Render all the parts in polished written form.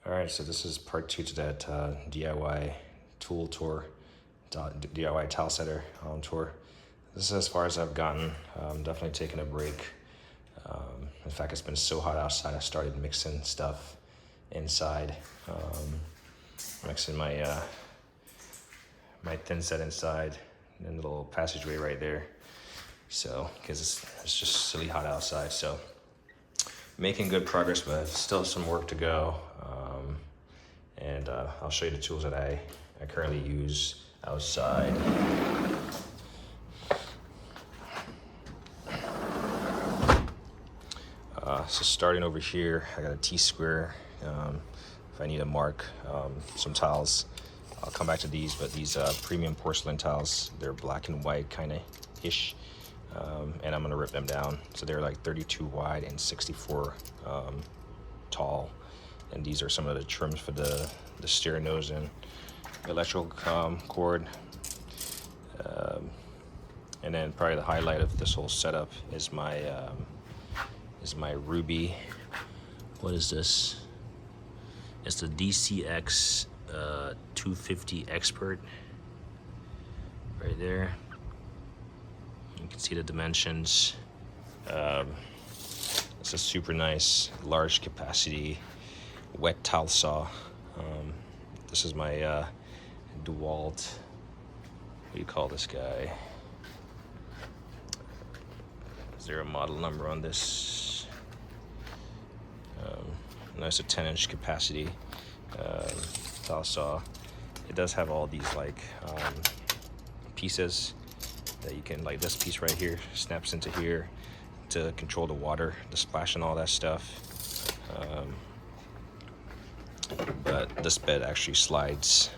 All right, so this is part two to that DIY tool tour, DIY towel setter tour. This is as far as I've gotten. Definitely taking a break. In fact, it's been so hot outside, I started mixing stuff inside. Mixing my thin set inside and the little passageway right there. So, because it's just silly hot outside, so making good progress, but still some work to go. And I'll show you the tools that I currently use outside. So starting over here, I got a T-square. If I need to mark some tiles, I'll come back to these, but these premium porcelain tiles, they're black and white kind of ish. And I'm gonna rip them down. So they're like 32 wide and 64 tall. And these are some of the trims for the steer nose and electrical cord. And then probably the highlight of this whole setup is my Ruby. What is this? It's the DCX 250 Expert right there. You can see the dimensions. It's a super nice, large capacity wet towel saw. This is my DeWalt. What do you call this guy? Is there a model number on this? No, it's a 10-inch capacity towel saw. It does have all these like pieces that you can, like this piece right here snaps into here to control the water, the splash and all that stuff. But this bed actually slides.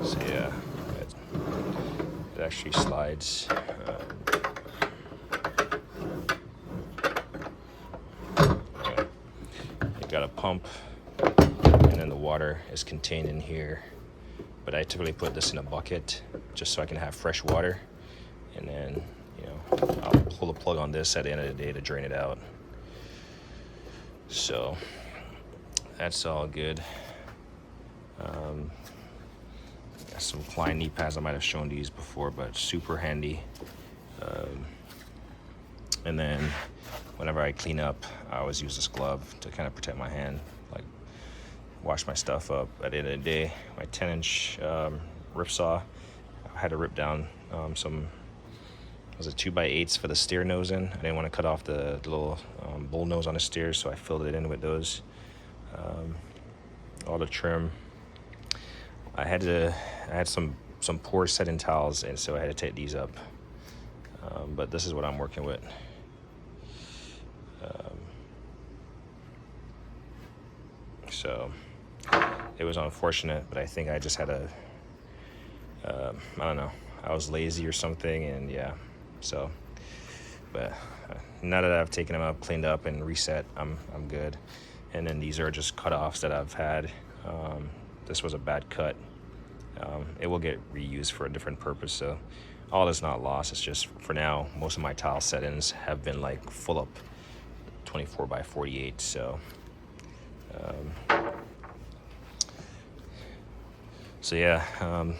So yeah, it actually slides. You got a pump, and then the water is contained in here. But I typically put this in a bucket just so I can have fresh water. And then, I'll pull the plug on this at the end of the day to drain it out. So that's all good. Got some Klein knee pads. I might have shown these before, but super handy. And then whenever I clean up, I always use this glove to kind of protect my hand, like wash my stuff up. At the end of the day, my 10-inch rip saw, I had to rip down some, was it 2x8s for the steer nose in. I didn't want to cut off the little bull nose on the steers, so I filled it in with those. All the trim. I had some poor setting towels, and so I had to take these up. But this is what I'm working with. So it was unfortunate, but I think I just had I don't know, I was lazy or something, and yeah. So, but now that I've taken them up, cleaned up, and reset, I'm good. And then these are just cutoffs that I've had. This was a bad cut. It will get reused for a different purpose, so all is not lost. It's just for now, most of my tile settings have been like full up 24x48. So yeah,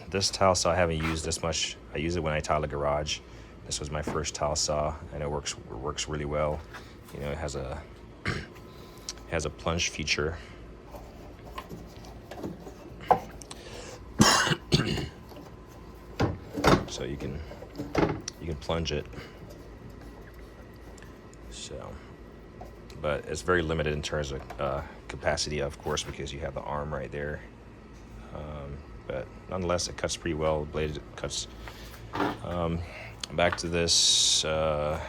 this tile saw I haven't used this much. I use it when I tile the garage. This was my first tile saw, and it works really well. It has a plunge feature. So you can plunge it. So, but it's very limited in terms of capacity, of course, because you have the arm right there. But nonetheless, it cuts pretty well. The blade cuts. Back to this. Trying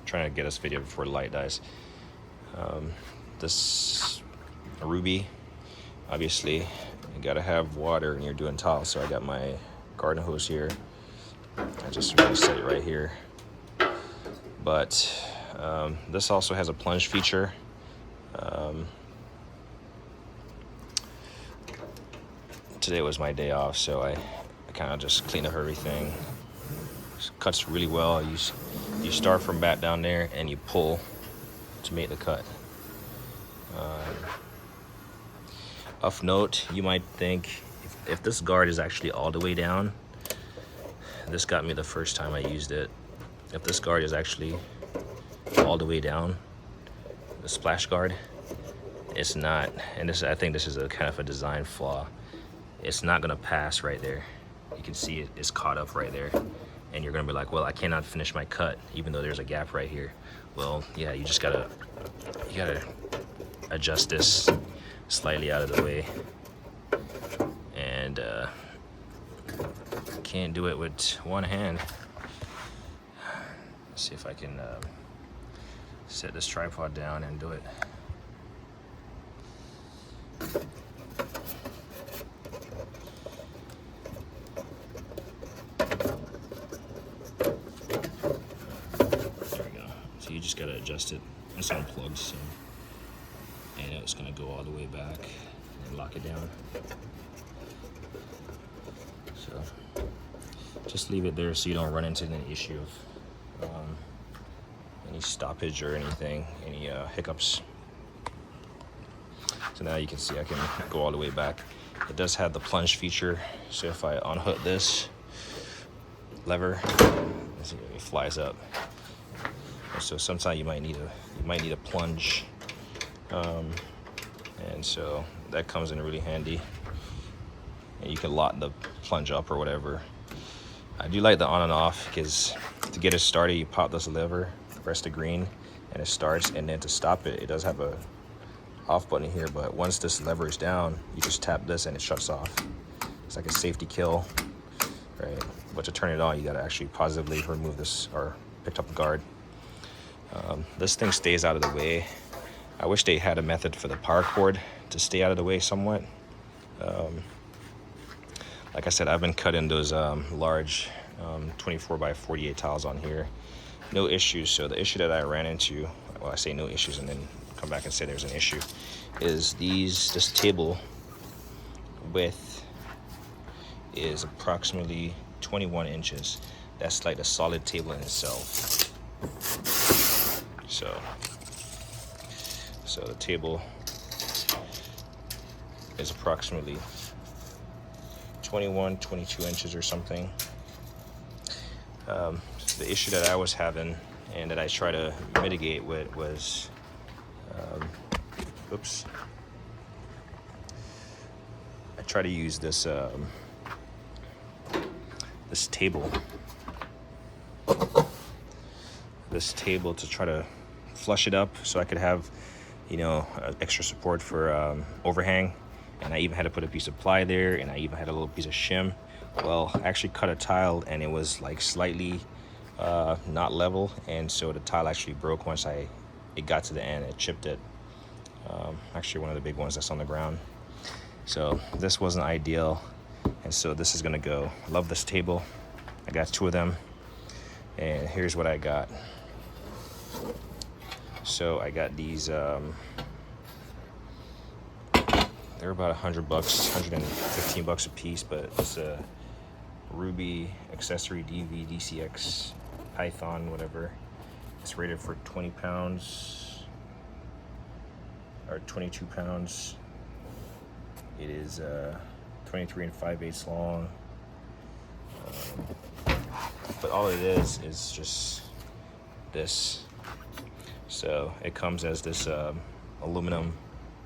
to get this video before the light dies. This Ruby, obviously, you gotta have water when you're doing tile. So I got my garden hose here. I just really set it right here. But this also has a plunge feature. Today was my day off, so I kind of just cleaned up everything. cuts really well. You start from back down there and you pull to make the cut. Of note, you might think if this guard is actually all the way down, this got me the first time I used it. If this guard is actually all the way down, the splash guard, it's not, and I think this is a kind of a design flaw. It's not gonna pass right there. You can see it's caught up right there. And you're gonna be like, well, I cannot finish my cut even though there's a gap right here. Well, yeah, you gotta adjust this slightly out of the way. And can't do it with one hand. Let's see if I can set this tripod down and do it. So you just gotta adjust it. It's unplugged, so, and it's gonna go all the way back and lock it down. So just leave it there so you don't run into an issue of any stoppage or anything, any hiccups. So now you can see I can go all the way back. It does have the plunge feature, so if I unhook this lever, it flies up. So sometimes you might need a plunge, and so that comes in really handy. And you can lock the plunge up or whatever. I do like the on and off because to get it started, you pop this lever, press the green, and it starts. And then to stop it, it does have a off button here. But once this lever is down, you just tap this and it shuts off. It's like a safety kill, right? But to turn it on, you got to actually positively remove this or pick up the guard. This thing stays out of the way. I wish they had a method for the power cord to stay out of the way somewhat. Like I said, I've been cutting those large 24 by 48 tiles on here. No issues. So the issue that I ran into, well, I say no issues and then come back and say there's an issue, is this table width is approximately 21 inches. That's like a solid table in itself. So the table is approximately 22 inches or something. The issue that I was having and that I try to mitigate with was, I try to use this this table to try to flush it up so I could have, extra support for overhang. And I even had to put a piece of ply there, and I even had a little piece of shim. Well, I actually cut a tile and it was like slightly not level, and so the tile actually broke once it got to the end. It chipped it. Actually one of the big ones that's on the ground. So this wasn't ideal, and so this is gonna go. I love this table. I got 2 of them, and here's what I got. So I got these, they're about $100, $115 a piece, but it's a Ruby accessory DV DCX Python, whatever. It's rated for 20 pounds or 22 pounds. It is 23 5/8 long. But all it is just this. So it comes as this aluminum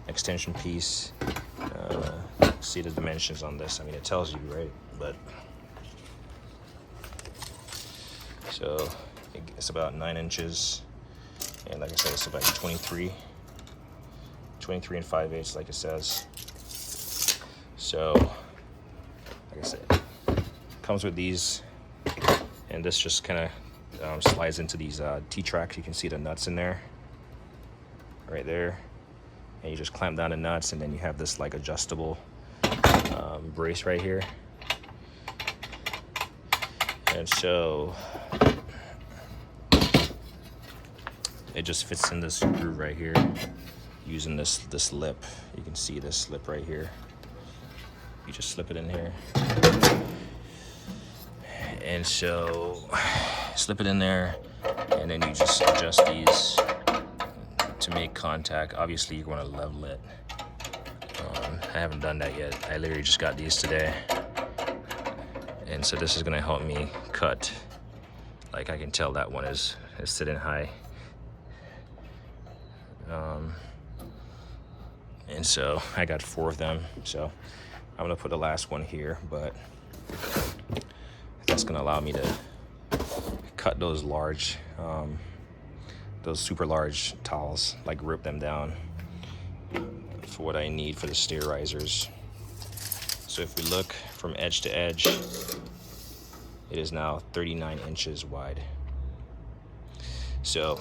extension piece. See the dimensions on this. I mean, it tells you, right? But so it's about 9 inches, and like I said, it's about 23 5/8, like it says. So like I said, comes with these, and this just kind of slides into these T-tracks. You can see the nuts in there, right there, and you just clamp down the nuts, and then you have this like adjustable brace right here. And so it just fits in this groove right here using this lip. You can see this lip right here. You just slip it in here, And so slip it in there, and then you just adjust these to make contact. Obviously you're going to level it. I haven't done that yet. I literally just got these today, and so this is going to help me cut. Like, I can tell that one is sitting high. And so I got 4 of them, so I'm gonna put the last one here, but that's gonna allow me to cut those large, those super large towels, like rip them down for what I need for the stair risers. So if we look from edge to edge, it is now 39 inches wide. So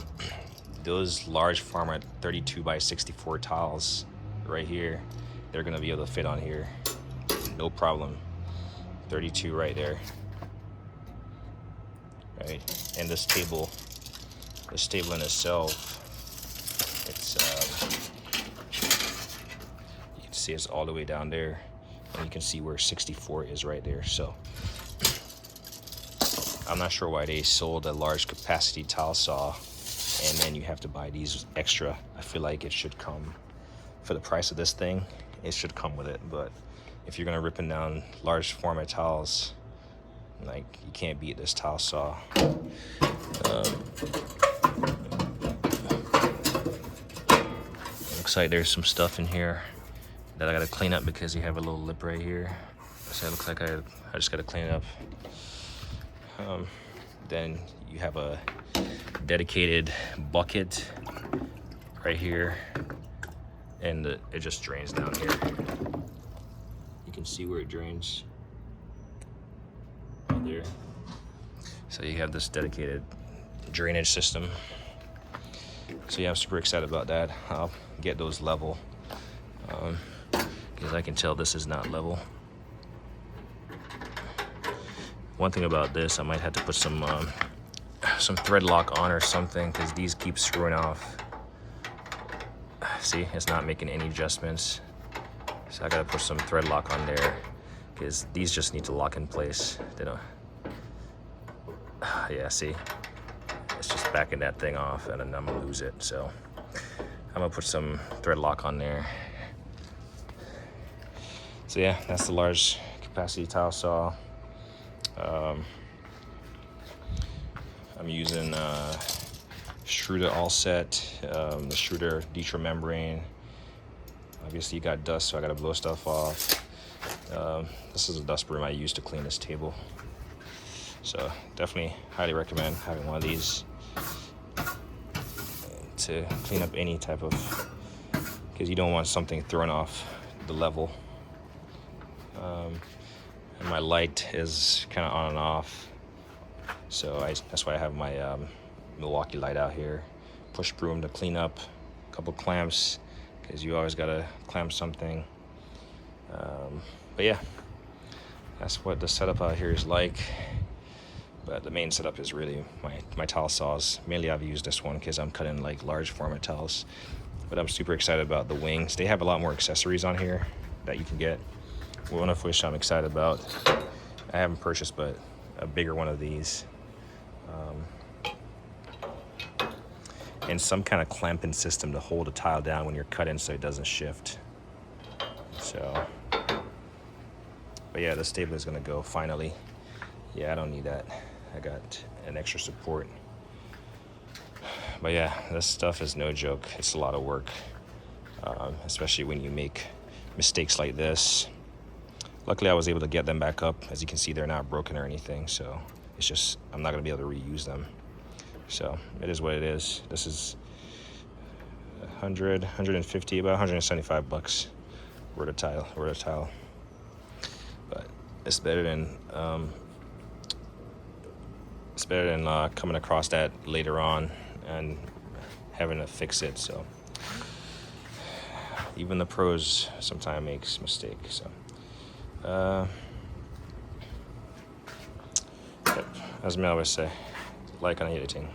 those large Farmer 32 by 64 tiles right here, they're gonna be able to fit on here, no problem. 32 right there, right? And this table in itself, it's you can see it's all the way down there, and you can see where 64 is right there. So I'm not sure why they sold a large capacity tile saw and then you have to buy these extra. I feel like it should come, for the price of this thing, it should come with it. But if you're gonna ripping down large format tiles, like, you can't beat this tile saw. Looks like there's some stuff in here that I gotta clean up because you have a little lip right here. So it looks like I just gotta clean it up. Then you have a dedicated bucket right here, and it just drains down here. You can see where it drains right there. So you have this dedicated drainage system. So yeah, I'm super excited about that. I'll get those level, because I can tell this is not level. One thing about this, I might have to put some thread lock on or something, because these keep screwing off. See, it's not making any adjustments. So I gotta put some thread lock on there, because these just need to lock in place. They don't. Yeah, see, it's just backing that thing off, and then I'm gonna lose it. So I'm gonna put some thread lock on there. So yeah, that's the large capacity tile saw. I'm using Schroeder All-Set, the Schroeder Dietra membrane. Obviously you got dust, so I gotta blow stuff off. This is a dust broom I use to clean this table. So definitely highly recommend having one of these to clean up any type of, because you don't want something thrown off the level. And my light is kind of on and off, so that's why I have my Milwaukee light out here. Push broom to clean up, a couple clamps, because you always gotta clamp something. But yeah, that's what the setup out here is like. But the main setup is really my tile saws. Mainly I've used this one because I'm cutting like large format tiles. But I'm super excited about the wings. They have a lot more accessories on here that you can get. One of which I'm excited about. I haven't purchased, but a bigger one of these. And some kind of clamping system to hold a tile down when you're cutting so it doesn't shift. So, but yeah, this table is gonna go finally. Yeah, I don't need that. I got an extra support. But yeah, this stuff is no joke. It's a lot of work, especially when you make mistakes like this. Luckily, I was able to get them back up. As you can see, they're not broken or anything, so it's just, I'm not gonna be able to reuse them. So it is what it is. This is 100, 150, about 175 bucks worth of tile. But it's better than coming across that later on and having to fix it. So even the pros sometimes makes mistakes. So as I always say, like on editing.